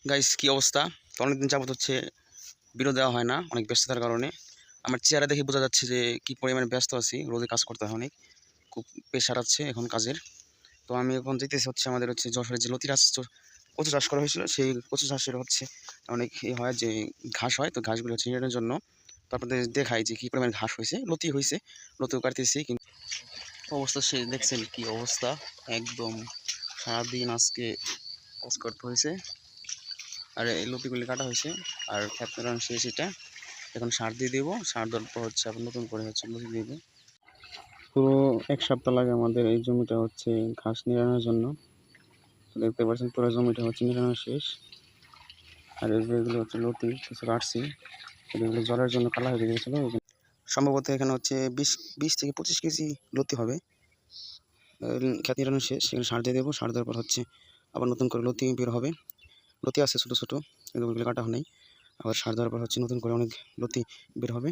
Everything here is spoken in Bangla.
গাইস কি অবস্থা? তো অনেকদিন যাবত হচ্ছে ভিডিও দেওয়া হয় না, অনেক ব্যস্ততার কারণে। আমার চেহারা দেখে বোঝা যাচ্ছে যে কি পরিমাণে ব্যস্ত আছি। রোদে কাজ করতে হয় অনেক, খুব প্রেশার আছে এখন কাজের। তো আমি এখন যেতেছি হচ্ছে আমাদের হচ্ছে যশোরে যে লতি কচু চাষ করা হয়েছিল, সেই কচু চাষের হচ্ছে অনেক হয় যে ঘাস হয়, তো ঘাসগুলো হচ্ছে নিড়ানোর জন্য। তো আপনাদের দেখাই যে কি পরিমাণে ঘাস হয়েছে, লতি হয়েছে, লতিও কাটতেছি। কিন্তু অবস্থা সে দেখছেন কি অবস্থা, একদম সারাদিন আজকে কাজ করতে হয়েছে। আর এই লতিগুলি কাটা হয়েছে, আর ক্ষেত নিড়ানো শেষ। এটা এখন সার দিয়ে দেবো, সার দেওয়ার পর হচ্ছে আবার নতুন করে হচ্ছে লতি দেবো। পুরো এক সপ্তাহ লাগে আমাদের এই জমিটা হচ্ছে ঘাস নিড়ানোর জন্য। তো দেখতে পাচ্ছেন পুরো জমিটা হচ্ছে নিড়ানো শেষ। আর এগুলো হচ্ছে লতি কিছু কাটছি, এগুলো জলের জন্য কালা হয়ে গেছিলো। সম্ভবত এখানে হচ্ছে 20 থেকে 25 কেজি লতি হবে। ক্ষেত নিড়ানো শেষ, সেখানে সার দিয়ে দেবো। সার দেওয়ার পর হচ্ছে আবার নতুন করে লতি বের হবে। লতি আছে ছোটো ছোটো, এগুলো কাটা হয় নাই। আবার সার দেওয়ার পর হচ্ছে নতুন করে অনেক লতি বের হবে।